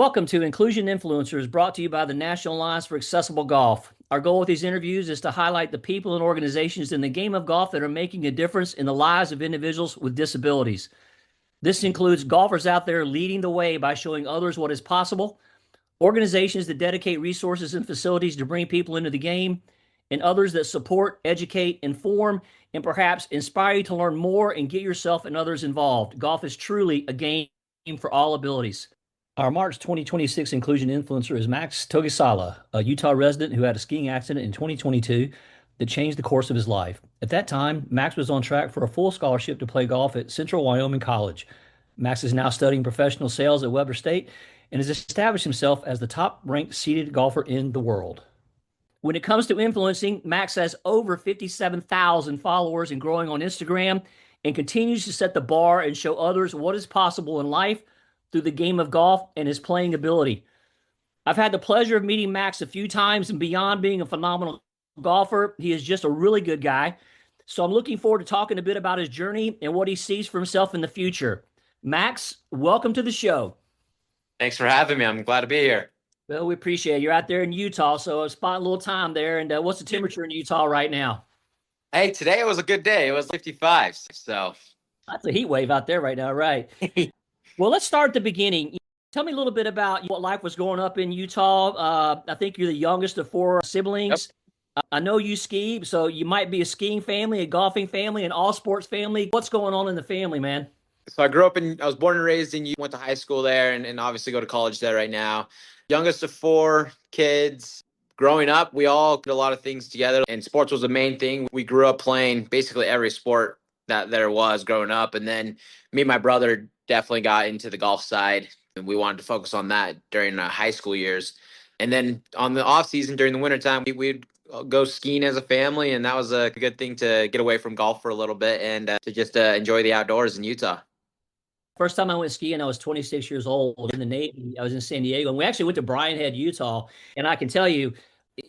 Welcome to Inclusion Influencers, brought to you by the National Alliance for Accessible Golf. Our goal with these interviews is to highlight the people and organizations in the game of golf that are making a difference in the lives of individuals with disabilities. This includes golfers out there leading the way by showing others what is possible, organizations that dedicate resources and facilities to bring people into the game, and others that support, educate, inform, and perhaps inspire you to learn more and get yourself and others involved. Golf is truly a game for all abilities. Our March 2026 inclusion influencer is Max Togisala, a Utah resident who had a skiing accident in 2022 that changed the course of his life. At that time, Max was on track for a full scholarship to play golf at Central Wyoming College. Max is now studying professional sales at Weber State and has established himself as the top-ranked seeded golfer in the world. When it comes to influencing, Max has over 57,000 followers and growing on Instagram and continues to set the bar and show others what is possible in life through the game of golf and his playing ability. I've had the pleasure of meeting Max a few times, and beyond being a phenomenal golfer, he is just a really good guy. So I'm looking forward to talking a bit about his journey and what he sees for himself in the future. Max, welcome to the show. Thanks for having me. I'm glad to be here. Well, we appreciate it. You're out there in Utah, so I spent a little time there. And what's the temperature in Utah right now? Hey, today it was a good day. It was 55. So that's a heat wave out there right now, right? Well, let's start at the beginning. Tell me a little bit about what life was growing up in Utah. I think you're the youngest of four siblings. Yep. I know you ski, so you might be a skiing family, a golfing family, an all sports family. What's going on in the family, man? So I was born and raised in Utah, went to high school there, and obviously go to college there right now. Youngest of four kids. Growing up, we all did a lot of things together, and sports was the main thing. We grew up playing basically every sport that there was growing up. And then me and my brother definitely got into the golf side, and we wanted to focus on that during high school years. And then on the off season, during the wintertime, we'd go skiing as a family, and that was a good thing to get away from golf for a little bit and to just enjoy the outdoors in Utah. First time I went skiing, I was 26 years old in the Navy. I was in San Diego, and we actually went to Bryan Head, Utah. And I can tell you,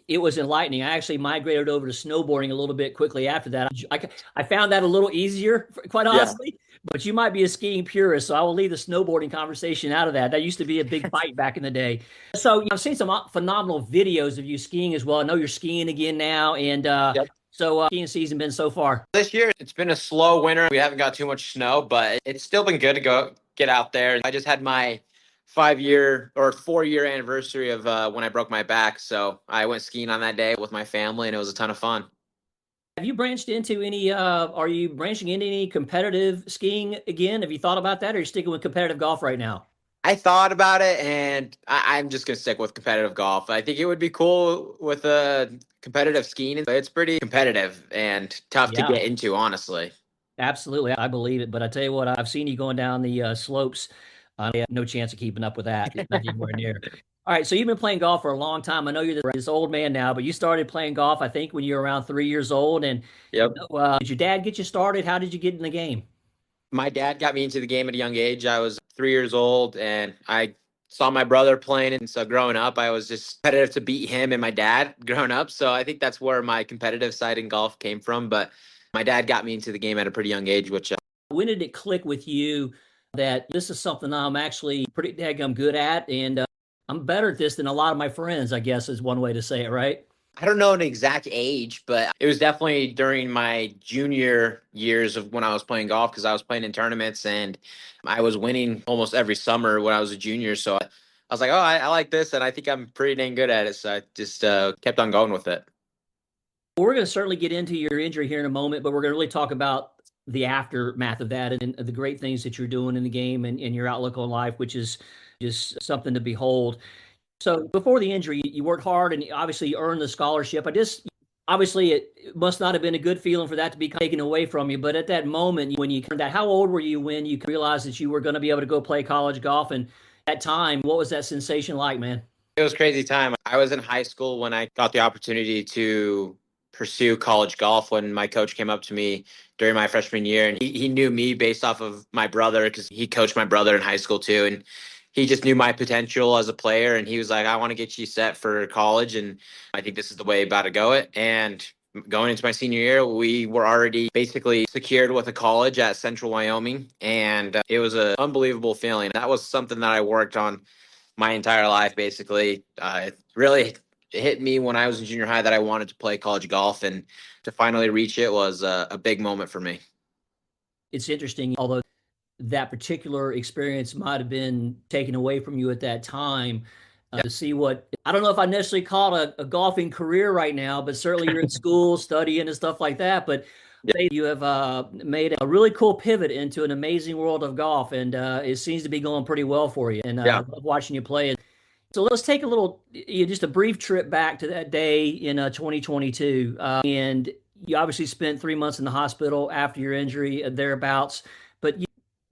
it was enlightening. I actually migrated over to snowboarding a little bit quickly after that. I found that a little easier, quite honestly. Yeah. But you might be a skiing purist, so I will leave the snowboarding conversation out of that. That used to be a big fight back in the day. So I've seen some phenomenal videos of you skiing as well. I know you're skiing again now, and yep. So skiing season been so far? This year, it's been a slow winter. We haven't got too much snow, but it's still been good to go get out there. I just had my 4-year anniversary of when I broke my back. So I went skiing on that day with my family, and it was a ton of fun. Have you branched into any, are you branching into any competitive skiing again? Have you thought about that, or are you sticking with competitive golf right now? I thought about it, and I'm just going to stick with competitive golf. I think it would be cool with competitive skiing. It's pretty competitive and tough to get into, honestly. Absolutely. I believe it. But I tell you what, I've seen you going down the slopes. I have no chance of keeping up with that. It's not anywhere near. All right, so you've been playing golf for a long time. I know you're this old man now, but you started playing golf, I think, when you were around 3 years old. And yep. Did your dad get you started? How did you get in the game? My dad got me into the game at a young age. I was 3 years old, and I saw my brother playing. And so growing up, I was just competitive to beat him and my dad growing up. So I think that's where my competitive side in golf came from. But my dad got me into the game at a pretty young age. When did it click with you that this is something I'm actually pretty daggum good at, and I'm better at this than a lot of my friends, I guess is one way to say it, right? I don't know an exact age, but it was definitely during my junior years of when I was playing golf, because I was playing in tournaments and I was winning almost every summer when I was a junior. So I was like, oh, I like this, and I think I'm pretty dang good at it. So I just kept on going with it. We're going to certainly get into your injury here in a moment, but we're going to really talk about the aftermath of that and the great things that you're doing in the game and your outlook on life, which is just something to behold. So before the injury, you worked hard and obviously you earned the scholarship. Obviously it must not have been a good feeling for that to be taken away from you. But at that moment, when you earned that, how old were you when you realized that you were going to be able to go play college golf? And at that time, what was that sensation like, man? It was a crazy time. I was in high school when I got the opportunity to pursue college golf, when my coach came up to me during my freshman year, and he knew me based off of my brother, because he coached my brother in high school too. And he just knew my potential as a player, and he was like, I want to get you set for college, and I think this is the way about to go it. And going into my senior year, we were already basically secured with a college at Central Wyoming, and it was an unbelievable feeling. That was something that I worked on my entire life, basically. It really hit me when I was in junior high that I wanted to play college golf, and to finally reach it was a big moment for me. It's interesting, although that particular experience might have been taken away from you at that time. Yeah. To see what I don't know if I necessarily call it a golfing career right now, but certainly you're in school studying and stuff like that. But Yeah. you have made a really cool pivot into an amazing world of golf, and it seems to be going pretty well for you. And I Yeah. love watching you play. So let's take a little, just a brief trip back to that day in 2022. And you obviously spent 3 months in the hospital after your injury, thereabouts. But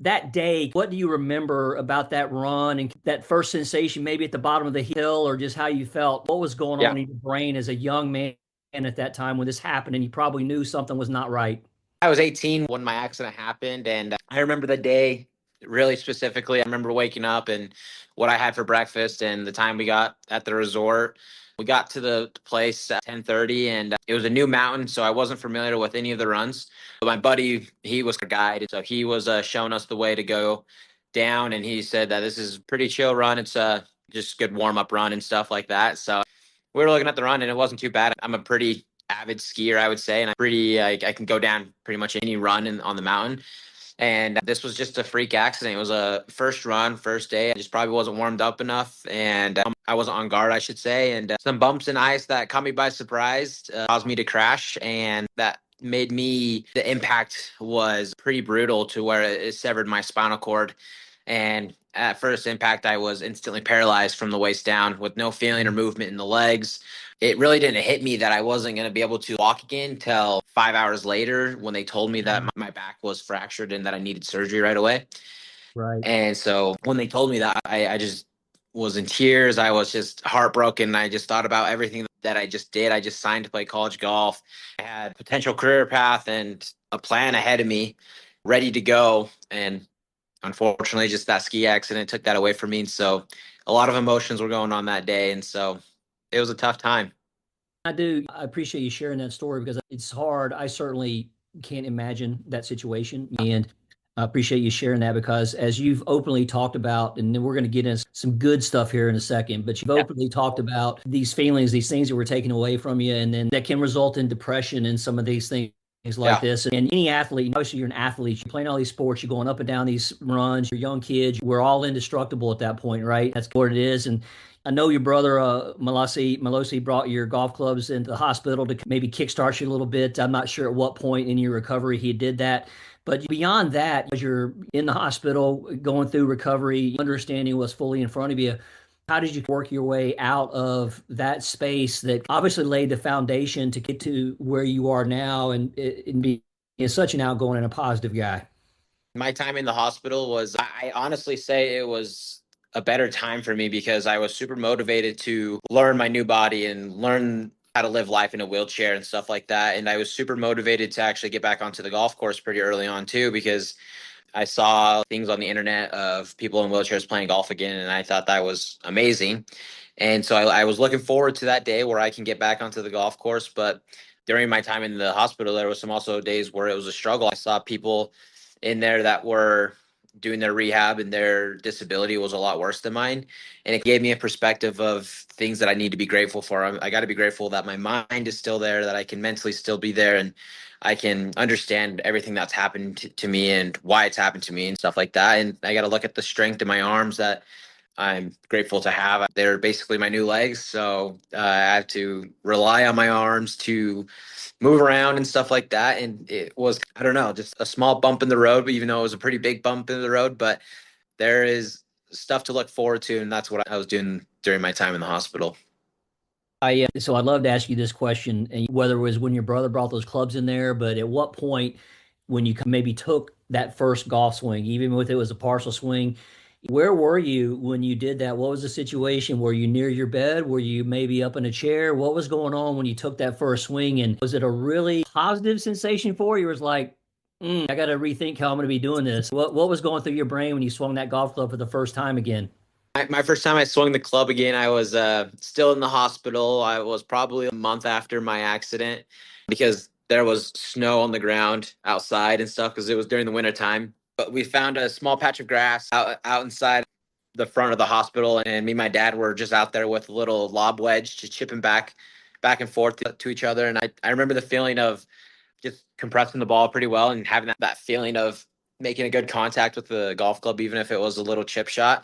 that day, what do you remember about that run and that first sensation, maybe at the bottom of the hill, or just how you felt? What was going Yeah. on in your brain as a young man at that time when this happened and you probably knew something was not right? I was 18 when my accident happened, and I remember the day really specifically. I remember waking up and what I had for breakfast, and the time we got at the resort. We got to the place at 10:30, and it was a new mountain, so I wasn't familiar with any of the runs. But my buddy, he was a guide, so he was showing us the way to go down, and he said that this is a pretty chill run. It's just good warm up run and stuff like that. So we were looking at the run, and it wasn't too bad. I'm a pretty avid skier, I would say, and I'm pretty I can go down pretty much any run on the mountain. And this was just a freak accident. It was a first run, first day. I just probably wasn't warmed up enough, and I wasn't on guard, I should say. And some bumps in ice that caught me by surprise caused me to crash, and that made me, the impact was pretty brutal to where it severed my spinal cord. And at first impact, I was instantly paralyzed from the waist down with no feeling or movement in the legs. It really didn't hit me that I wasn't going to be able to walk again until 5 hours later when they told me that my back was fractured and that I needed surgery right away. Right. And so when they told me that, I just was in tears. I was just heartbroken. I just thought about everything that I just did. I just signed to play college golf. I had a potential career path and a plan ahead of me ready to go. And unfortunately, just that ski accident took that away from me. And so a lot of emotions were going on that day. And so it was a tough time. I do. I appreciate you sharing that story because it's hard. I certainly can't imagine that situation. And I appreciate you sharing that because as you've openly talked about, and then we're going to get into some good stuff here in a second, but you've Yeah. openly talked about these feelings, these things that were taken away from you, and then that can result in depression and some of these things like Yeah. this. And any athlete, obviously you're an athlete, you're playing all these sports, you're going up and down these runs, you're young kids, we're all indestructible at that point, right? That's what it is. And I know your brother Malosi brought your golf clubs into the hospital to maybe kickstart you a little bit. I'm not sure at what point in your recovery he did that. But beyond that, as you're in the hospital going through recovery, understanding what's fully in front of you, how did you work your way out of that space that obviously laid the foundation to get to where you are now and be such an outgoing and a positive guy? My time in the hospital was, I honestly say it was a better time for me because I was super motivated to learn my new body and learn how to live life in a wheelchair and stuff like that. And I was super motivated to actually get back onto the golf course pretty early on too, because I saw things on the internet of people in wheelchairs playing golf again, and I thought that was amazing. And so I was looking forward to that day where I can get back onto the golf course. But during my time in the hospital, there was some also days where it was a struggle. I saw people in there that were doing their rehab and their disability was a lot worse than mine. And it gave me a perspective of things that I need to be grateful for. I got to be grateful that my mind is still there, that I can mentally still be there, and I can understand everything that's happened to me and why it's happened to me and stuff like that. And I got to look at the strength in my arms that I'm grateful to have. They're basically my new legs. So I have to rely on my arms to move around and stuff like that. And it was, I don't know, just a small bump in the road, but even though it was a pretty big bump in the road, but there is stuff to look forward to. And that's what I was doing during my time in the hospital. So I'd love to ask you this question, and whether it was when your brother brought those clubs in there, but at what point when you maybe took that first golf swing, even if it was a partial swing, where were you when you did that? What was the situation? Were you near your bed? Were you maybe up in a chair? What was going on when you took that first swing? And was it a really positive sensation for you? Or was like, I got to rethink how I'm going to be doing this. What was going through your brain when you swung that golf club for the first time again? My first time I swung the club again, I was still in the hospital. I was probably a month after my accident because there was snow on the ground outside and stuff because it was during the winter time. But we found a small patch of grass out inside. the front of the hospital, and me and my dad were just out there with a little lob wedge, just chipping back and forth to each other. And I remember the feeling of just compressing the ball pretty well and having that feeling of making a good contact with the golf club, even if it was a little chip shot.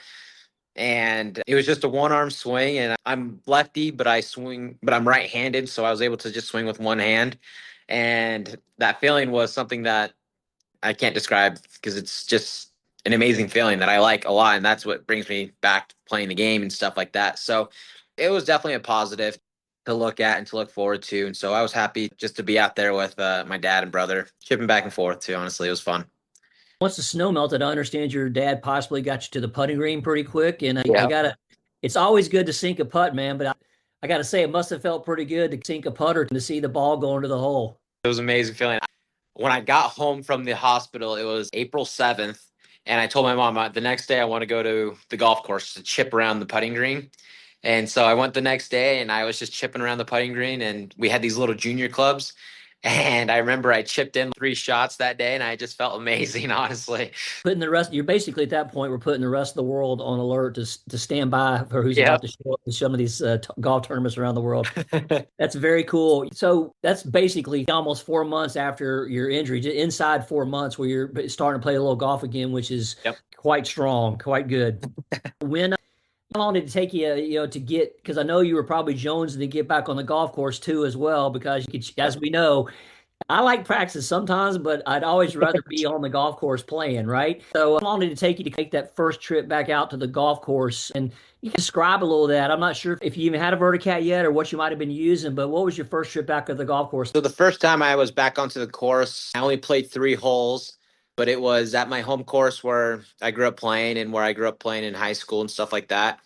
And it was just a one arm swing, and I'm lefty, but I'm right handed. So I was able to just swing with one hand. And that feeling was something that I can't describe because it's just an amazing feeling that I like a lot. And that's what brings me back to playing the game and stuff like that. So it was definitely a positive to look at and to look forward to. And so I was happy just to be out there with my dad and brother, chipping back and forth too. Honestly, it was fun. Once the snow melted, I understand your dad possibly got you to the putting green pretty quick. And I Yeah. gotta, it's always good to sink a putt, man. But I gotta say, it must have felt pretty good to sink a putter and to see the ball go into the hole. It was an amazing feeling. When I got home from the hospital, it was April 7th. And I told my mom the next day I want to go to the golf course to chip around the putting green. And so I went the next day and I was just chipping around the putting green. And we had these little junior clubs. And I remember I chipped in 3 shots that day and I just felt amazing, honestly. Putting the rest, you're basically at that point, we're putting the rest of the world on alert to stand by for who's Yeah. about to show up to some of these golf tournaments around the world. That's very cool. So that's basically almost 4 months after your injury, just inside 4 months where you're starting to play a little golf again, which is Yep. quite strong, quite good. When How long did it take you, to get? Because I know you were probably jonesing to get back on the golf course too, as well. Because you could, as we know, I like practice sometimes, but I'd always rather be on the golf course playing, right? So, how long did it take you to take that first trip back out to the golf course? And you can describe a little of that. I'm not sure if you even had a Verticat yet or what you might have been using, but what was your first trip back to the golf course? So the first time I was back onto the course, I only played 3 holes, but it was at my home course where I grew up playing and where I grew up playing in high school and stuff like that.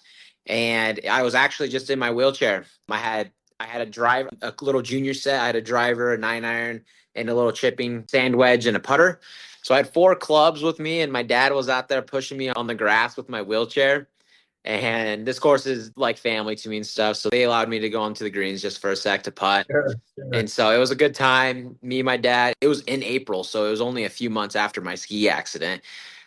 And I was actually just in my wheelchair. I had a drive, a little junior set. I had a driver, a 9 iron, and a little chipping sand wedge and a putter. So I had 4 clubs with me, and my dad was out there pushing me on the grass with my wheelchair. And this course is like family to me and stuff. So they allowed me to go onto the greens just for a sec to putt. Sure, sure. And so it was a good time. Me and my dad, it was in April. So it was only a few months after my ski accident.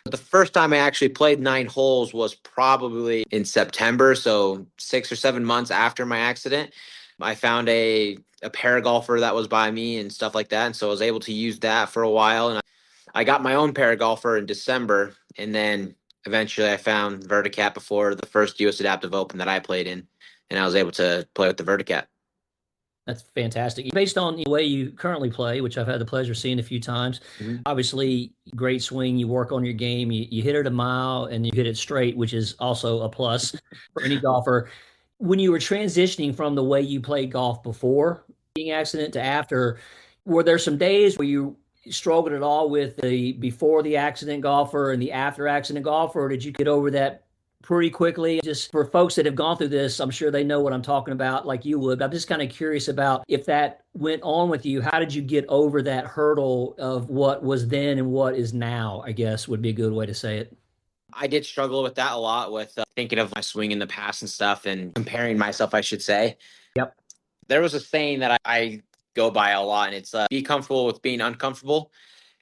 The first time I actually played 9 holes was probably in September. So 6 or 7 months after my accident. I found a para golfer that was by me and stuff like that. And so I was able to use that for a while. And I got my own para golfer in December. And then eventually I found Verticat before the first US Adaptive Open that I played in. And I was able to play with the Verticat. That's fantastic. Based on the way you currently play, which I've had the pleasure of seeing a few times, Mhm. obviously, great swing. You work on your game. You hit it a mile and you hit it straight, which is also a plus for any golfer. When you were transitioning from the way you played golf before being accident to after, were there some days where you struggled at all with the before the accident golfer and the after accident golfer, or did you get over that pretty quickly? Just for folks that have gone through this, I'm sure they know what I'm talking about, like you would. I'm just kind of curious about if that went on with you. How did you get over that hurdle of what was then and what is now, I guess would be a good way to say it. I did struggle with that a lot with thinking of my swing in the past and stuff and comparing myself, I should say. Yep. There was a saying that I go by a lot, and it's be comfortable with being uncomfortable.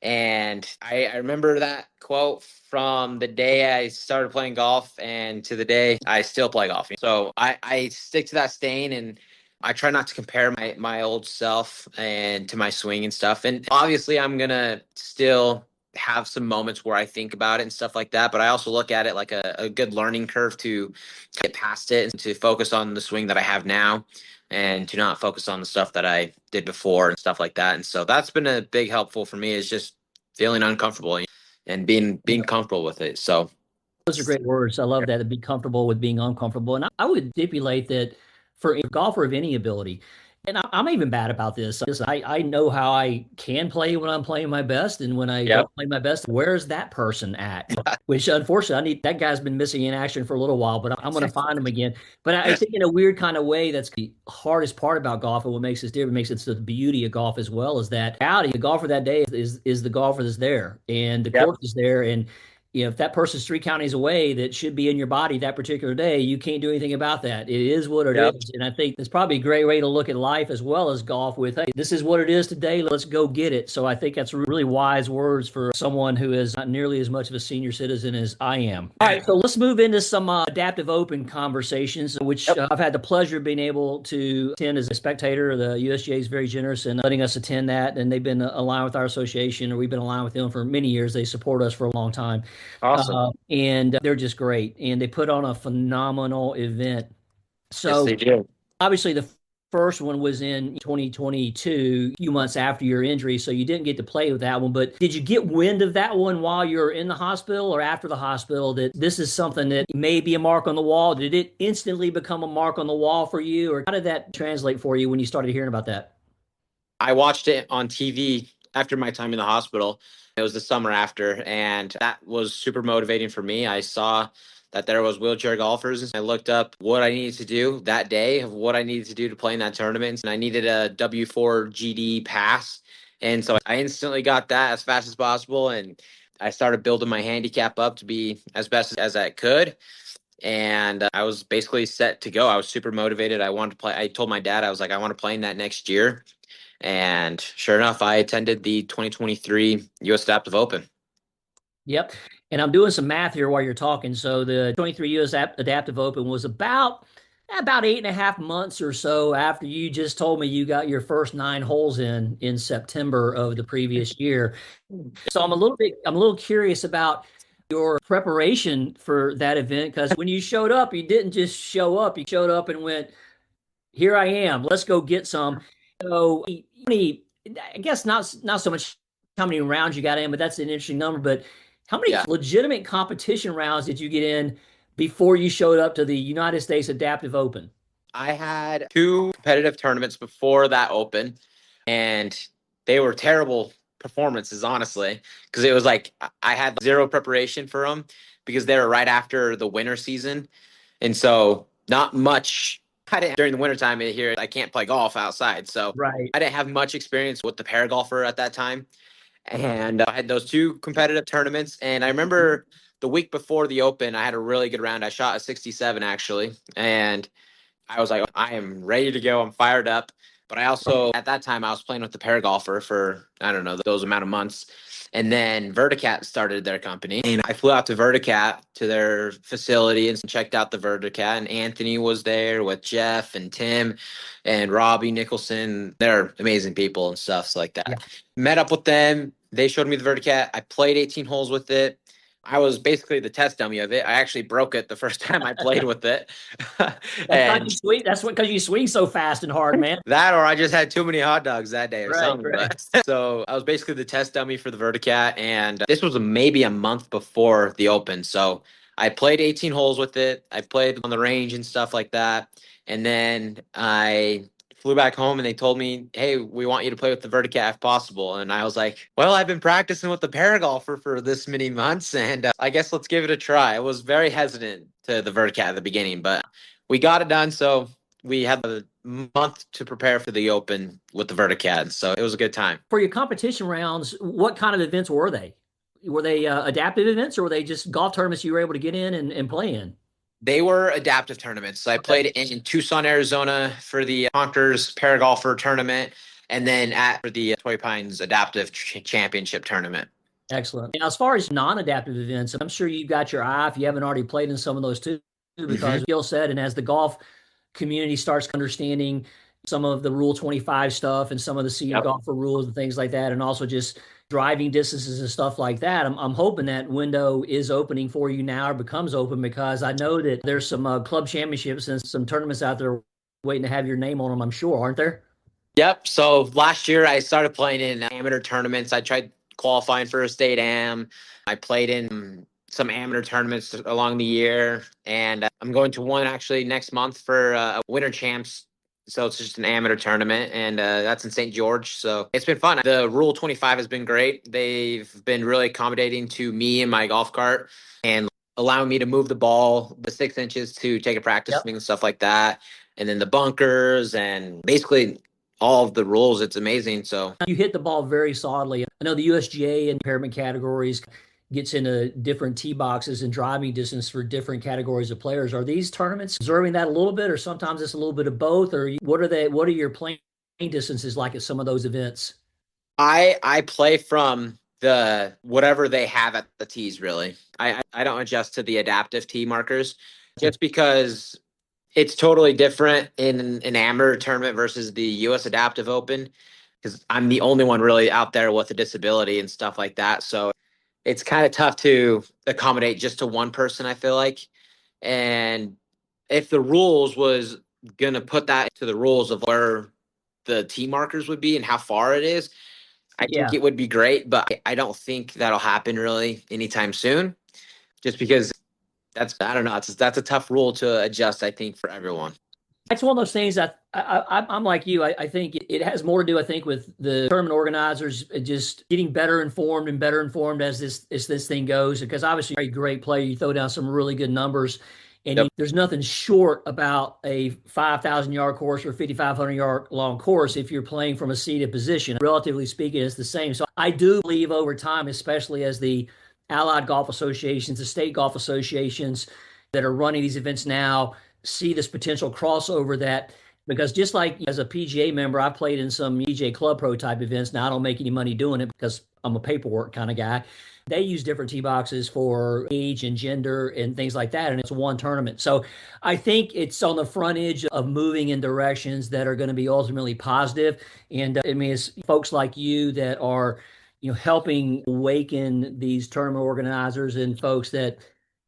And I remember that quote from the day I started playing golf and to the day I still play golf. So I stick to that saying, and I try not to compare my old self and to my swing and stuff. And obviously I'm going to still have some moments where I think about it and stuff like that. But I also look at it like a good learning curve to get past it and to focus on the swing that I have now and to not focus on the stuff that I did before and stuff like that. And so that's been a big helpful for me is just feeling uncomfortable and being comfortable with it. So Those are great words. I love that, to be comfortable with being uncomfortable. And I would stipulate that for a golfer of any ability, and I'm even bad about this. I know how I can play when I'm playing my best, and when I yep. don't play my best, where's that person at? Which unfortunately, that guy's been missing in action for a little while, but I'm going to find him again. But I think in a weird kind of way, that's the hardest part about golf, and what makes it different, makes it the beauty of golf as well, is that reality, the golfer that day is the golfer that's there, and the Yep. course is there, and if that person's 3 counties away that should be in your body that particular day, you can't do anything about that. It is what it Yep. is. And I think it's probably a great way to look at life as well as golf with, hey, this is what it is today. Let's go get it. So I think that's really wise words for someone who is not nearly as much of a senior citizen as I am. All right, so let's move into some adaptive open conversations, which I've had the pleasure of being able to attend as a spectator. The USGA is very generous in letting us attend that, and they've been aligned with our association, or we've been aligned with them for many years. They support us for a long time. Awesome. And they're just great. And they put on a phenomenal event. Yes, So they do. obviously the first one was in 2022, a few months after your injury, so you didn't get to play with that one. But did you get wind of that one while you were in the hospital or after the hospital, that this is something that may be a mark on the wall? Did it instantly become a mark on the wall for you, or how did that translate for you when you started hearing about that? I watched it on TV after my time in the hospital. It was the summer after, and that was super motivating for me. I saw that there was wheelchair golfers, and I looked up what I needed to do that day, of what I needed to do to play in that tournament. And I needed a W4 GD pass, and so I instantly got that as fast as possible, and I started building my handicap up to be as best as I could. And I was basically set to go. I was super motivated. I wanted to play. I told my dad, I was like, I want to play in that next year. And sure enough, I attended the 2023 US Adaptive Open. Yep. And I'm doing some math here while you're talking. So the 23 US Adaptive Open was about 8.5 months or so after you just told me you got your first 9 holes in September of the previous year. So I'm a little curious about your preparation for that event, because when you showed up, you didn't just show up. You showed up and went, here I am. Let's go get some. So, I guess not so much how many rounds you got in, but that's an interesting number. But how many Yeah, legitimate competition rounds did you get in before you showed up to the United States Adaptive Open? I had two competitive tournaments before that Open, and they were terrible performances, honestly, because it was like I had zero preparation for them because they were right after the winter season. And so, not much. I didn't during the wintertime here. I can't play golf outside. So, Right. I didn't have much experience with the paragolfer at that time. And I had those two competitive tournaments. And I remember the week before the Open, I had a really good round. I shot a 67 actually. And I was like, I am ready to go. I'm fired up. But I also, at that time, I was playing with the paragolfer for, I don't know, those amount of months. And then Verticat started their company. And I flew out to Verticat to their facility and checked out the Verticat. And Anthony was there with Jeff and Tim and Robbie Nicholson. They're amazing people and stuff like Yeah. that. Met up with them. They showed me the Verticat. I played 18 holes with it. I was basically the test dummy of it. I actually broke it the first time I played with it. That's because And you swing. That's what because you swing so fast and hard, man. that, or I just had too many hot dogs that day or Right, something. right. But so I was basically the test dummy for the Verticat, and this was maybe a month before the Open. So I played 18 holes with it. I played on the range and stuff like that, and then I flew back home and they told me, "Hey, we want you to play with the Verticat if possible." And I was like, "Well, I've been practicing with the Paragolfer for this many months, and I guess let's give it a try." I was very hesitant to the Verticat at the beginning, but we got it done. So we had a month to prepare for the Open with the Verticat, so it was a good time. For your competition rounds, what kind of events were they? Were they adaptive events, or were they just golf tournaments you were able to get in and play in? They were adaptive tournaments. So I Okay. played in Tucson, Arizona for the Conquers Paragolfer tournament, and then at for the Torrey Pines Adaptive Championship tournament. Excellent. Now, as far as non-adaptive events, I'm sure you've got your eye if you haven't already played in some of those too, Hmm. because skill set, and as the golf community starts understanding some of the Rule 25 stuff and some of the senior Yep. golfer rules and things like that, and also just driving distances and stuff like that. I'm hoping that window is opening for you now or becomes open, because I know that there's some club championships and some tournaments out there waiting to have your name on them, I'm sure, aren't there? Yep. So last year I started playing in amateur tournaments. I tried qualifying for a state am. I played in some amateur tournaments along the year, and I'm going to one actually next month for a winter champs. So it's just an amateur tournament, and that's in St. George. So it's been fun. The Rule 25 has been great. They've been really accommodating to me and my golf cart, and allowing me to move the ball the 6 inches to take a practice Yep. swing and stuff like that. And then the bunkers and basically all of the rules. It's amazing. So You hit the ball very solidly. I know the USGA and impairment categories gets into different tee boxes and driving distance for different categories of players. Are these tournaments observing that a little bit, or sometimes it's a little bit of both? Or what are they? What are your playing distances like at some of those events? I play from the whatever they have at the tees. Really, I don't adjust to the adaptive tee markers just because it's totally different in an amateur tournament versus the U.S. Adaptive Open because I'm the only one really out there with a disability and stuff like that. So it's kind of tough to accommodate just to one person, I feel like. And if the rules was gonna put that to the rules of where the tee markers would be and how far it is, I think Yeah. it would be great, but I don't think that'll happen really anytime soon. Just because I don't know, that's a tough rule to adjust, I think, for everyone. It's one of those things that I'm like you. I think it has more to do, I think, with the tournament organizers just getting better informed and better informed as this thing goes. Because obviously, you're a great player. You throw down some really good numbers, and Yep. there's nothing short about a 5,000-yard course or 5,500-yard long course if you're playing from a seated position. Relatively speaking, it's the same. So I do believe over time, especially as the allied golf associations, the state golf associations that are running these events now see this potential crossover that because just like as a PGA member, I've played in some EJ Club Pro type events. Now I don't make any money doing it because I'm a paperwork kind of guy. They use different tee boxes for age and gender and things like that, and it's one tournament. So I think it's on the front edge of moving in directions that are going to be ultimately positive. And I mean, it's folks like you that are, helping awaken these tournament organizers and folks that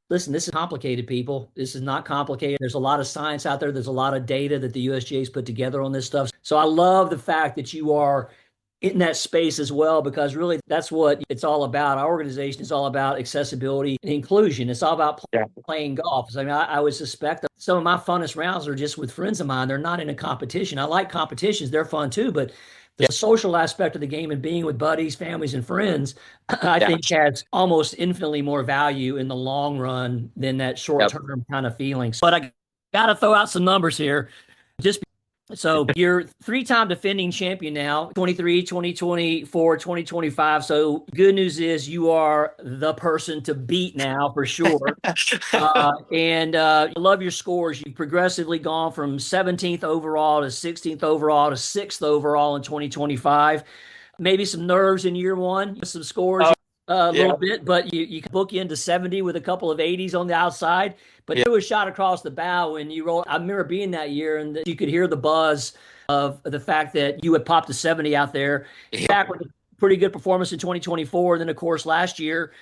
listen, this is complicated, people. This is not complicated. There's a lot of science out there. There's a lot of data that the USGA's put together on this stuff. So I love the fact that you are in that space as well, because really that's what it's all about. Our organization is all about accessibility and inclusion. It's all about playing golf. So, I mean, I would suspect that some of my funnest rounds are just with friends of mine. They're not in a competition. I like competitions. They're fun too, but the social aspect of the game and being with buddies, families, and friends, I think has almost infinitely more value in the long run than that short-term kind of feelings. But I got to throw out some numbers here. Just so you're three-time defending champion now, 23, 2024, 2025. So good news is you are the person to beat now for sure. And I love your scores. You've progressively gone from 17th overall to 16th overall to 6th overall in 2025. Maybe some nerves in year one, some scores a little bit, but you can book you into 70 with a couple of 80s on the outside. But it was shot across the bow when you rolled. I remember being that year, and you could hear the buzz of the fact that you had popped a 70 out there. Back with a pretty good performance in 2024. And then, of course, last year,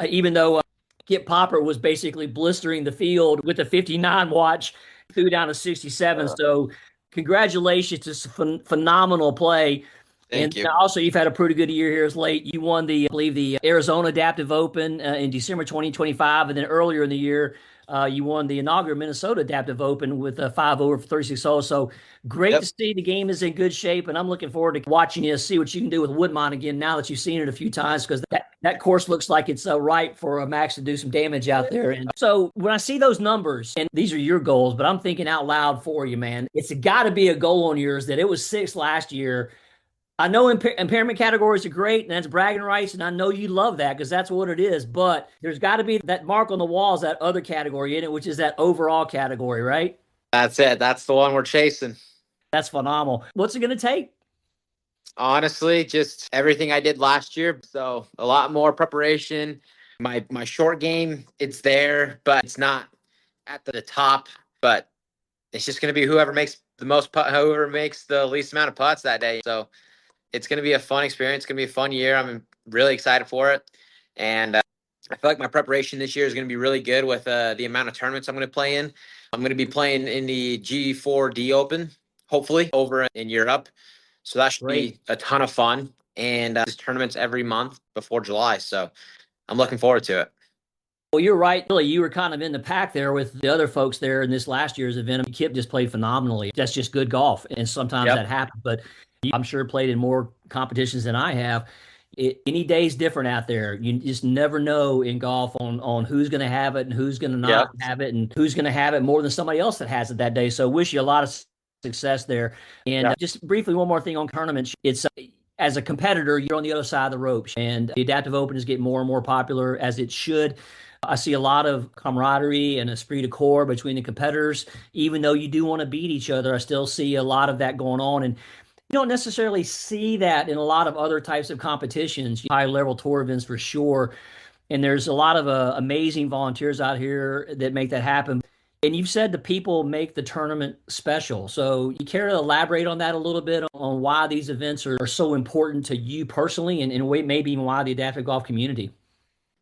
even though Kip Popper was basically blistering the field with a 59 watch, threw down a 67. So congratulations to some phenomenal play. Thank you. Also, you've had a pretty good year here as late. You won I believe, the Arizona Adaptive Open in December 2025. And then earlier in the year, you won the inaugural Minnesota Adaptive Open with a 5 over for 36 holes. So great to see the game is in good shape. And I'm looking forward to watching you see what you can do with Woodmont again now that you've seen it a few times, because that course looks like it's right for Max to do some damage out there. And so when I see those numbers, and these are your goals, but I'm thinking out loud for you, man, it's got to be a goal on yours that it was 6th last year. I know impairment categories are great, and that's bragging rights, and I know you love that because that's what it is. But there's got to be that mark on the walls, that other category in it, which is that overall category, right? That's it. That's the one we're chasing. That's phenomenal. What's it going to take? Honestly, just everything I did last year. So a lot more preparation. My short game, it's there, but it's not at the top. But it's just going to be whoever makes the most whoever makes the least amount of putts that day. So it's going to be a fun experience. It's going to be a fun year. I'm really excited for it. And I feel like my preparation this year is going to be really good with the amount of tournaments I'm going to play in. I'm going to be playing in the G4D Open, hopefully, over in Europe. So that should be a ton of fun. And there's tournaments every month before July. So I'm looking forward to it. Well, you're right. Really, you were kind of in the pack there with the other folks there in this last year's event. Kip just played phenomenally. That's just good golf. And sometimes that happens. But I'm sure played in more competitions than I have. Any day's different out there. You just never know in golf on who's going to have it and who's going to not have it, and who's going to have it more than somebody else that has it that day. So wish you a lot of success there. And just briefly, one more thing on tournaments. It's as a competitor, you're on the other side of the ropes, and the adaptive open is getting more and more popular, as it should. I see a lot of camaraderie and esprit de corps between the competitors. Even though you do want to beat each other, I still see a lot of that going on. And you don't necessarily see that in a lot of other types of competitions, high level tour events for sure. And there's a lot of amazing volunteers out here that make that happen. And you've said the people make the tournament special. So you care to elaborate on that a little bit on why these events are so important to you personally, and maybe even why the adaptive golf community?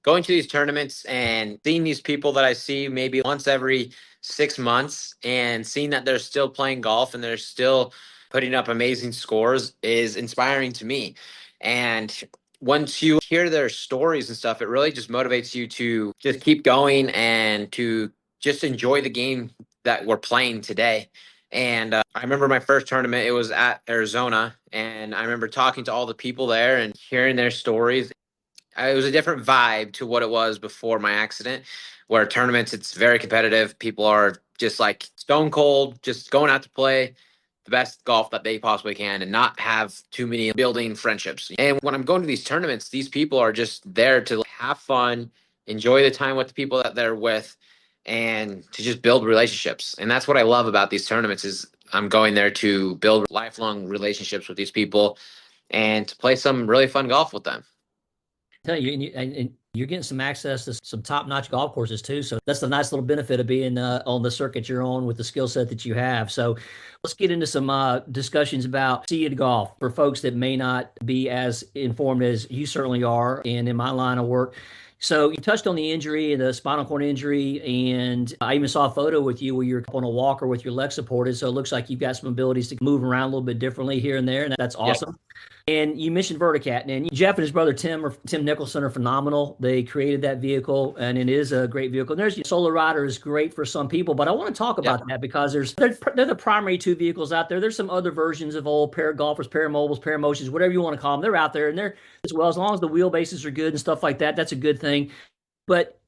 Going to these tournaments and seeing these people that I see maybe once every 6 months and seeing that they're still playing golf and they're still putting up amazing scores is inspiring to me. And once you hear their stories and stuff, it really just motivates you to just keep going and to just enjoy the game that we're playing today. And I remember my first tournament, it was at Arizona. And I remember talking to all the people there and hearing their stories. It was a different vibe to what it was before my accident, where tournaments, it's very competitive. People are just like stone cold, just going out to play the best golf that they possibly can and not have too many building friendships. And when I'm going to these tournaments, these people are just there to have fun, enjoy the time with the people that they're with, and to just build relationships. And that's what I love about these tournaments is I'm going there to build lifelong relationships with these people and to play some really fun golf with them. Tell you, and you're getting some access to some top-notch golf courses too. So that's the nice little benefit of being on the circuit you're on with the skill set that you have. So let's get into some discussions about seed golf for folks that may not be as informed as you certainly are, and in my line of work. So you touched on the injury, the spinal cord injury, and I even saw a photo with you where you're on a walker with your leg supported. So it looks like you've got some abilities to move around a little bit differently here and there, and that's Yeah. awesome. And you mentioned Verticat, and Jeff and his brother Tim Nicholson are phenomenal. They created that vehicle, and it is a great vehicle. And there's Solar Rider is great for some people, but I want to talk Yeah. about that because they're the primary two vehicles out there. There's some other versions of old pair golfers, paramobiles, paramotions, whatever you want to call them. They're out there, and they're as long as the wheelbases are good and stuff like that. That's a good thing. But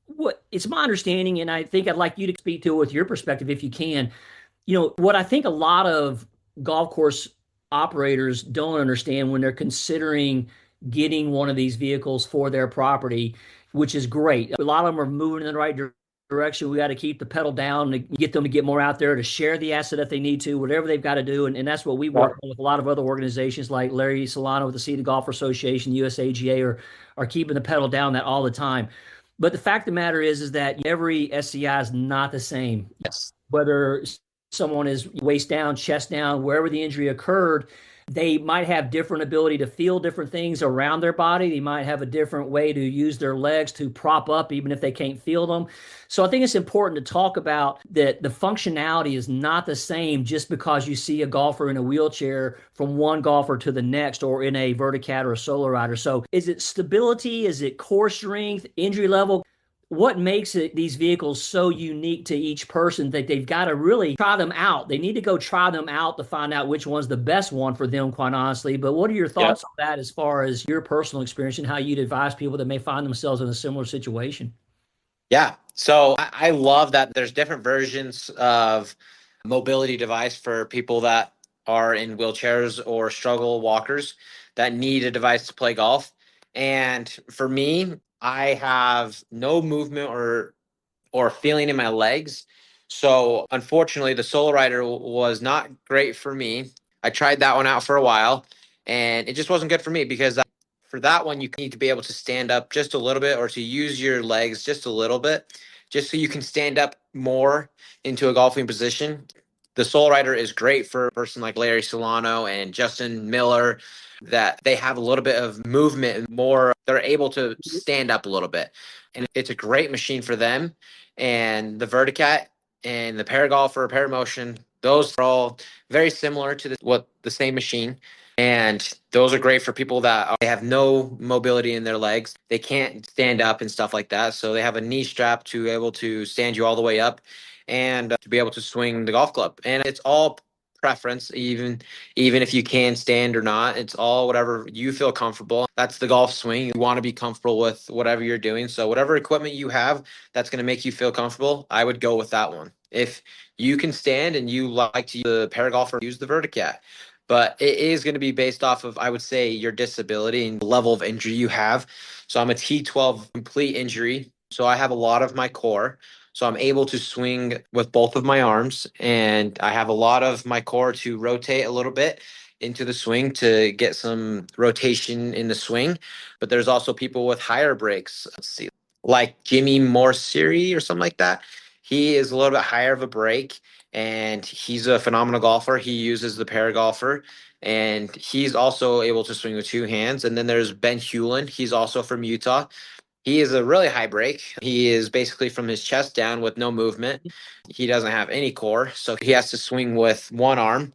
what it's my understanding, and I think I'd like you to speak to it with your perspective if you can. What I think a lot of golf course operators don't understand when they're considering getting one of these vehicles for their property, which is great. A lot of them are moving in the right direction. We got to keep the pedal down to get them to get more out there to share the asset if they need to, whatever they've got to do. And that's what we work on with a lot of other organizations like Larry Solano with the Seated Golfer Association, USAGA, are keeping the pedal down that all the time. But the fact of the matter is that every SCI is not the same. Yes. Whether someone is waist down, chest down, wherever the injury occurred, they might have different ability to feel different things around their body. They might have a different way to use their legs to prop up, even if they can't feel them. So I think it's important to talk about that the functionality is not the same just because you see a golfer in a wheelchair from one golfer to the next or in a Verticat or a Solar Rider. So is it stability? Is it core strength, injury level? What makes these vehicles so unique to each person that they've got to really try them out? They need to go try them out to find out which one's the best one for them, quite honestly. But what are your thoughts on that as far as your personal experience and how you'd advise people that may find themselves in a similar situation? Yeah. So I love that there's different versions of mobility device for people that are in wheelchairs or struggle walkers that need a device to play golf. And for me, I have no movement or feeling in my legs. So unfortunately, the Solo Rider was not great for me. I tried that one out for a while, and it just wasn't good for me because for that one, you need to be able to stand up just a little bit or to use your legs just a little bit, just so you can stand up more into a golfing position. The Soul Rider is great for a person like Larry Solano and Justin Miller, that they have a little bit of movement and more, they're able to stand up a little bit. And it's a great machine for them. And the Verticat and the Paragolfer, Paramotion, those are all very similar to the same machine. And those are great for people that they have no mobility in their legs. They can't stand up and stuff like that. So they have a knee strap to be able to stand you all the way up and to be able to swing the golf club. And it's all preference, even if you can stand or not. It's all whatever you feel comfortable. That's the golf swing. You want to be comfortable with whatever you're doing. So whatever equipment you have that's going to make you feel comfortable, I would go with that one. If you can stand and you like to use the Paragolfer, use the Verticat. but it is going to be based off of, I would say, your disability and the level of injury you have. So I'm a T12 complete injury. So I have a lot of my core. So I'm able to swing with both of my arms, and I have a lot of my core to rotate a little bit into the swing to get some rotation in the swing. But there's also people with higher breaks. Let's see, like Jimmy Morsiri or something like that. He is a little bit higher of a break, and he's a phenomenal golfer. He uses the para golfer, and he's also able to swing with two hands. And then there's Ben Hewlin. He's also from Utah. He is a really high break. He is basically from his chest down with no movement. He doesn't have any core, so he has to swing with one arm.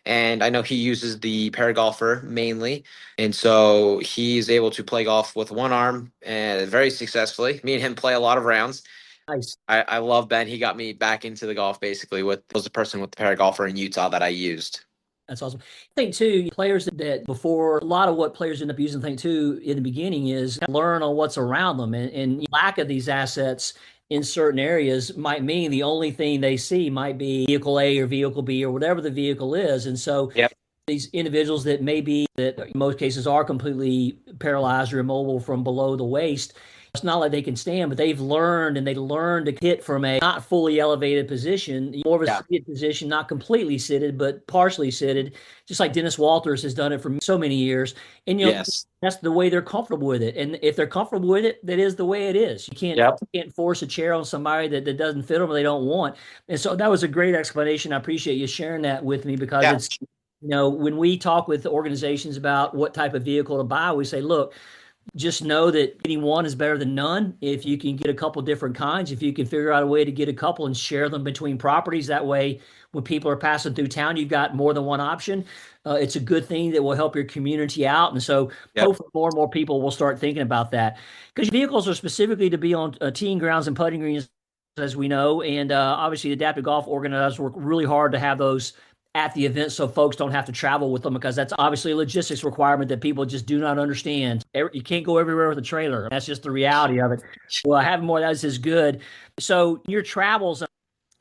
And I know he uses the para golfer mainly. And so he's able to play golf with one arm and very successfully. Me and him play a lot of rounds. Nice. I love Ben. He got me back into the golf basically was the person with the para golfer in Utah that I used. That's awesome. I think too, players that before a lot of what players end up using, I think too, in the beginning is learn on what's around them, and lack of these assets in certain areas might mean the only thing they see might be vehicle A or vehicle B or whatever the vehicle is. And so Yep. these individuals that maybe that in most cases are completely paralyzed or immobile from below the waist, it's not like they can stand, but they've learned, and they learn to hit from a not fully elevated position, more of a Yeah. seated position, not completely seated, but partially seated, just like Dennis Walters has done it for so many years. And Yes. that's the way they're comfortable with it. And if they're comfortable with it, that is the way it is. Yep. You can't force a chair on somebody that doesn't fit them or they don't want. And so that was a great explanation. I appreciate you sharing that with me, because Yeah. it's, when we talk with organizations about what type of vehicle to buy, we say, look, just know that getting one is better than none. If you can get a couple different kinds, if you can figure out a way to get a couple and share them between properties, that way when people are passing through town, you've got more than one option. It's a good thing that will help your community out. And so Yep. hopefully more and more people will start thinking about that, because vehicles are specifically to be on teeing grounds and putting greens, as we know. And obviously, adaptive golf organizers work really hard to have those at the event so folks don't have to travel with them, because that's obviously a logistics requirement that people just do not understand. You can't go everywhere with a trailer. That's just the reality of it. Well, having more of that is good. So your travels,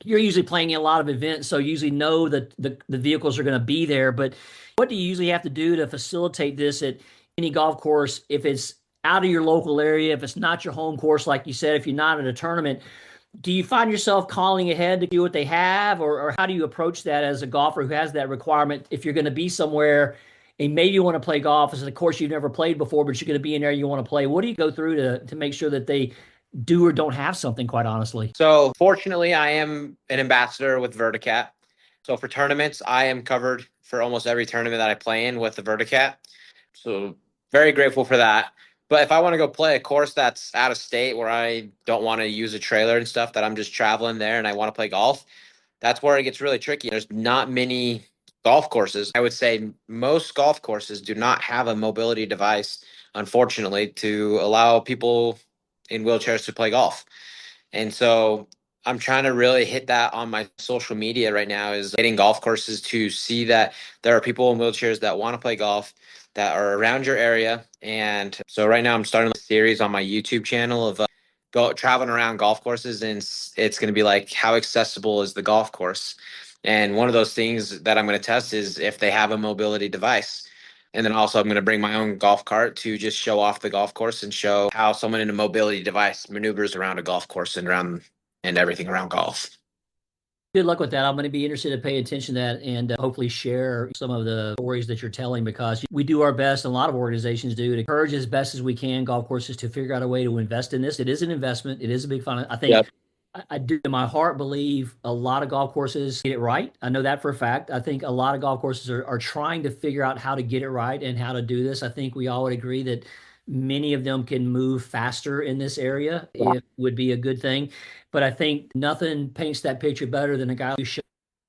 you're usually playing in a lot of events, so you usually know that the vehicles are going to be there. But what do you usually have to do to facilitate this at any golf course if it's out of your local area, if it's not your home course, like you said, if you're not at a tournament? Do you find yourself calling ahead to do what they have, or how do you approach that as a golfer who has that requirement? If you're going to be somewhere and maybe you want to play golf as a course you've never played before, but you're going to be in there, you want to play, what do you go through to make sure that they do or don't have something, quite honestly? So fortunately, I am an ambassador with Verticat. So for tournaments, I am covered for almost every tournament that I play in with the Verticat. So very grateful for that. But if I want to go play a course that's out of state where I don't want to use a trailer and stuff, that I'm just traveling there and I want to play golf, that's where it gets really tricky. There's not many golf courses. I would say most golf courses do not have a mobility device, unfortunately, to allow people in wheelchairs to play golf. And so I'm trying to really hit that on my social media right now, is getting golf courses to see that there are people in wheelchairs that want to play golf that are around your area. And so right now I'm starting a series on my YouTube channel of go traveling around golf courses, and it's going to be like, how accessible is the golf course? And one of those things that I'm going to test is if they have a mobility device. And then also I'm going to bring my own golf cart to just show off the golf course and show how someone in a mobility device maneuvers around a golf course and everything around golf. Good luck with that. I'm going to be interested to pay attention to that, and hopefully share some of the stories that you're telling, because we do our best, and a lot of organizations do, to encourage as best as we can golf courses to figure out a way to invest in this. It is an investment. It is a big fun. I think. Yep. I do in my heart believe a lot of golf courses get it right. I know that for a fact. I think a lot of golf courses are trying to figure out how to get it right and how to do this. I think we all would agree that many of them can move faster in this area. Yeah. It would be a good thing. But I think nothing paints that picture better than a guy who's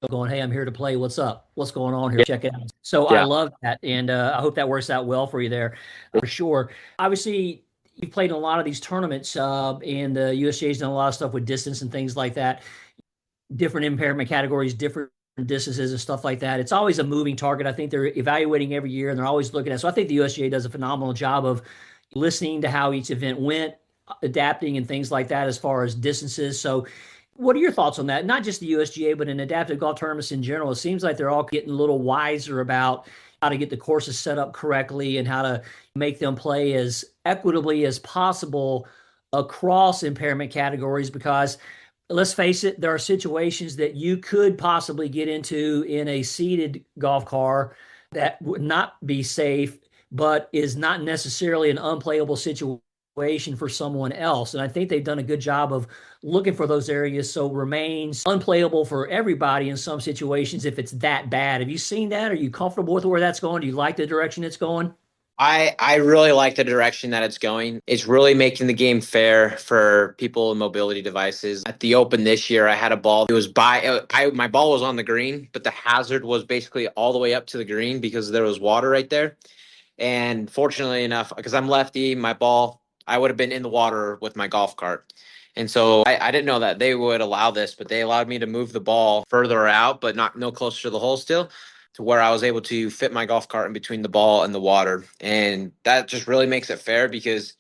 going, hey, I'm here to play. What's up? What's going on here? Check it out. So I love that. And I hope that works out well for you there, for sure. Obviously, you've played in a lot of these tournaments, and the USGA's done a lot of stuff with distance and things like that, different impairment categories, different distances and stuff like that. It's always a moving target. I think they're evaluating every year, and they're always looking at. So I think the USGA does a phenomenal job of listening to how each event went, adapting and things like that as far as distances. So What are your thoughts on that? Not just the USGA, but in adaptive golf tournaments in general. It seems like they're all getting a little wiser about how to get the courses set up correctly and how to make them play as equitably as possible across impairment categories. Because let's face it, there are situations that you could possibly get into in a seated golf car that would not be safe, but is not necessarily an unplayable situation for someone else. And I think they've done a good job of looking for those areas so it remains unplayable for everybody in some situations if it's that bad. Have you seen that? Are you comfortable with where that's going? Do you like the direction it's going? I really like the direction that it's going. It's really making the game fair for people with mobility devices. At the Open this year, I had a ball. It was my ball was on the green, but the hazard was basically all the way up to the green because there was water right there. And fortunately enough, because I'm lefty, my ball, I would have been in the water with my golf cart. And so I didn't know that they would allow this, but they allowed me to move the ball further out, but not no closer to the hole still, to where I was able to fit my golf cart in between the ball and the water. And that just really makes it fair because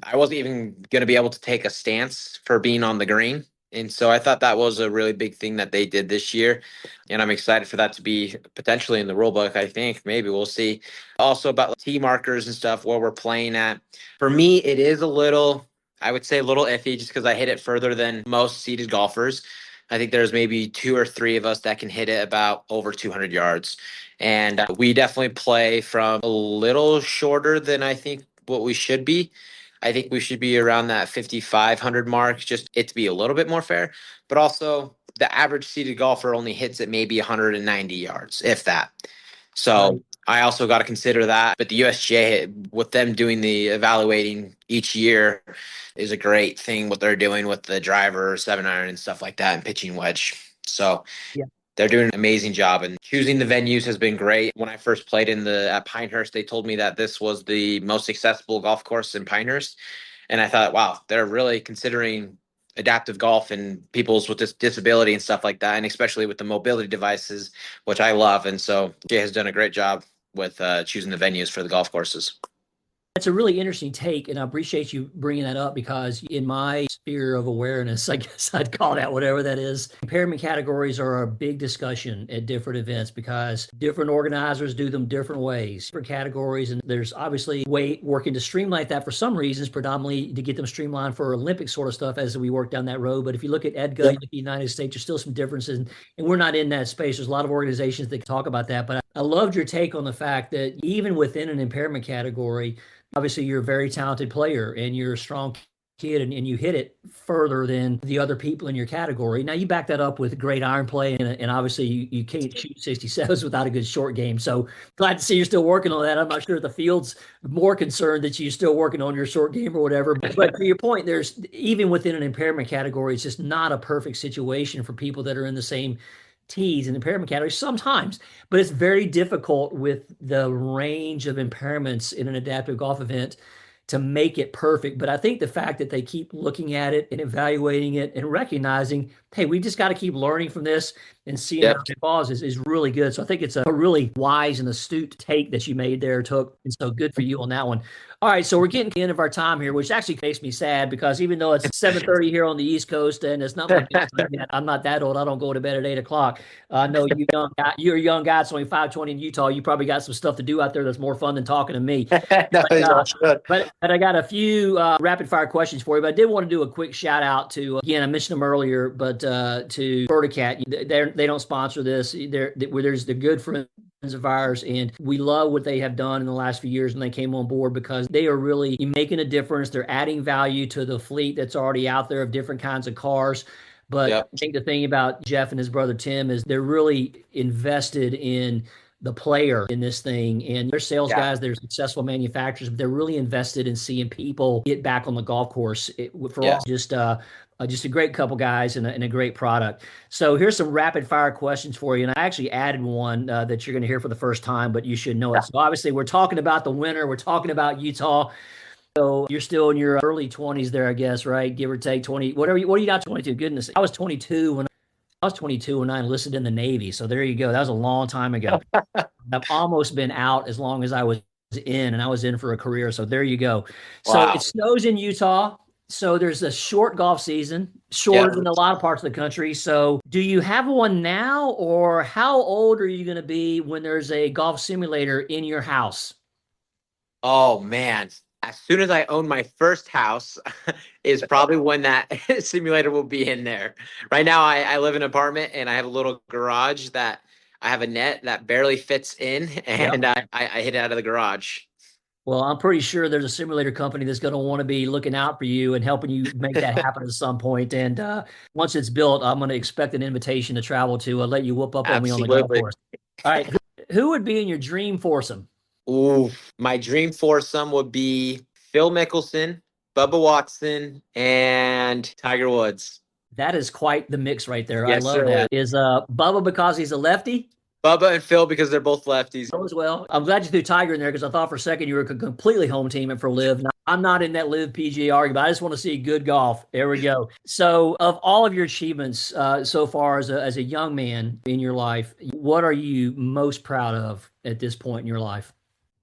I wasn't even going to be able to take a stance for being on the green. And so I thought that was a really big thing that they did this year. And I'm excited for that to be potentially in the rule book. I think maybe we'll see. Also about tee markers and stuff where we're playing at. For me, it is a little, I would say a little iffy just because I hit it further than most seated golfers. I think there's maybe two or three of us that can hit it about over 200 yards. And we definitely play from a little shorter than I think what we should be. I think we should be around that 5,500 mark, just it to be a little bit more fair. But also, the average seated golfer only hits it maybe 190 yards, if that. So Right. I also got to consider that. But the USGA, with them doing the evaluating each year, is a great thing. What they're doing with the driver, 7-iron, and stuff like that, and pitching wedge. So Yeah. they're doing an amazing job, and choosing the venues has been great. When I first played at Pinehurst, they told me that this was the most accessible golf course in Pinehurst, and I thought, wow, they're really considering adaptive golf and people's with this disability and stuff like that, and especially with the mobility devices, which I love. And so Jay has done a great job with choosing the venues for the golf courses. That's a really interesting take, and I appreciate you bringing that up because in my sphere of awareness, I guess I'd call that whatever that is, impairment categories are a big discussion at different events because different organizers do them different ways, different categories, and there's obviously way working to streamline that for some reasons, predominantly to get them streamlined for Olympic sort of stuff as we work down that road. But if you look at EDGA, you look at the United States, there's still some differences, and we're not in that space. There's a lot of organizations that talk about that, but I loved your take on the fact that even within an impairment category, obviously you're a very talented player and you're a strong kid and you hit it further than the other people in your category. Now you back that up with great iron play and obviously you can't shoot 67s without a good short game. So glad to see you're still working on that. I'm not sure the field's more concerned that you're still working on your short game or whatever. But to your point, there's even within an impairment category, it's just not a perfect situation for people that are in the same T's and impairment categories sometimes, but it's very difficult with the range of impairments in an adaptive golf event to make it perfect. But I think the fact that they keep looking at it and evaluating it and recognizing, hey, we just got to keep learning from this and seeing how Yep. it evolves is really good. So I think it's a really wise and astute take that you made there, Took. And so good for you on that one. All right, so we're getting to the end of our time here, which actually makes me sad because even though it's 7:30 here on the East Coast and it's not my bedtime yet, I'm not that old. I don't go to bed at 8 o'clock. I know you're a young guy. It's only 5:20 in Utah. You probably got some stuff to do out there that's more fun than talking to me. No, But, it's all good. I got a few rapid fire questions for you. But I did want to do a quick shout out to again I mentioned them earlier, but to Verticat. They don't sponsor this. They're good friends of ours, and we love what they have done in the last few years when they came on board because they are really making a difference. They're adding value to the fleet that's already out there of different kinds of cars. But Yep. I think the thing about Jeff and his brother Tim is they're really invested in the player in this thing. And they're sales Yeah. guys, they're successful manufacturers, but they're really invested in seeing people get back on the golf course for all Yes. just a great couple guys and a great product. So here's some rapid fire questions for you. And I actually added one that you're going to hear for the first time, but you should know it. So obviously we're talking about the winter. We're talking about Utah. So you're still in your early 20s there, I guess, right? Give or take 20, whatever. What are you now? 22? Goodness. I was 22 when I enlisted in the Navy. So there you go. That was a long time ago. I've almost been out as long as I was in, and I was in for a career. So there you go. So it Wow. snows in Utah. So there's a short golf season, Yeah. shorter than a lot of parts of the country. So do you have one now, or how old are you going to be when there's a golf simulator in your house? Oh man. As soon as I own my first house is probably when that simulator will be in there. Right now I live in an apartment and I have a little garage that I have a net that barely fits in Yep. and I hit it out of the garage. Well, I'm pretty sure there's a simulator company that's going to want to be looking out for you and helping you make that happen at some point. And once it's built, I'm going to expect an invitation to travel to let you whoop up on me on the golf Absolutely. course. All right. Who would be in your dream foursome? Ooh, my dream foursome would be Phil Mickelson, Bubba Watson, and Tiger Woods. That is quite the mix right there. I Yes, love sir. that. Is Bubba because he's a lefty? Bubba and Phil because they're both lefties. As well. I'm glad you threw Tiger in there because I thought for a second you were completely home teaming for Live. Now, I'm not in that Live PGA argument. I just want to see good golf. There we go. So, of all of your achievements so far as a young man in your life, what are you most proud of at this point in your life?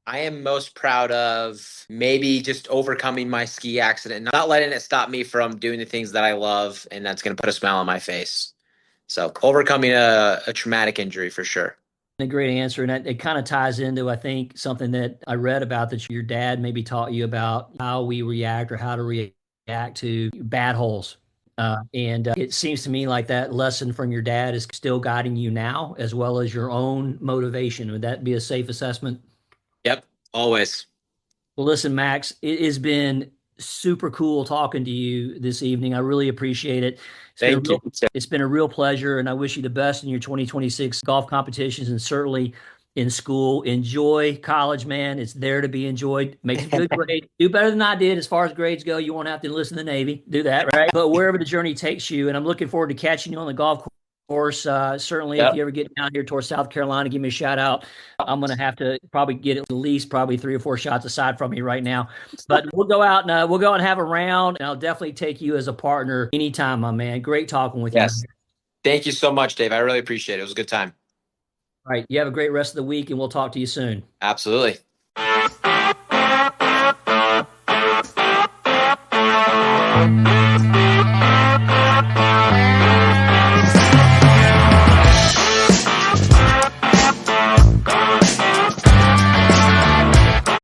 I am most proud of maybe just overcoming my ski accident, not letting it stop me from doing the things that I love, and that's going to put a smile on my face. So, overcoming a traumatic injury for sure. A great answer, and it kind of ties into, I think, something that I read about that your dad maybe taught you about how we react or how to react to bad holes. And it seems to me like that lesson from your dad is still guiding you now, as well as your own motivation. Would that be a safe assessment? Yep, always. Well, listen, Max, it has been super cool talking to you this evening. I really appreciate it. Thank you. It's been a real pleasure, and I wish you the best in your 2026 golf competitions and certainly in school. Enjoy college, man. It's there to be enjoyed. Make some good grades. Do better than I did as far as grades go. You won't have to enlist in the Navy. Do that, right? But wherever the journey takes you, and I'm looking forward to catching you on the golf course. Certainly, if Yep. you ever get down here towards South Carolina, give me a shout out. I'm going to have to probably get at least probably 3 or 4 shots aside from you right now. But we'll go and have a round, and I'll definitely take you as a partner anytime, my man. Great talking with you. Yes. Thank you so much, Dave. I really appreciate it. It was a good time. All right, you have a great rest of the week, and we'll talk to you soon. Absolutely.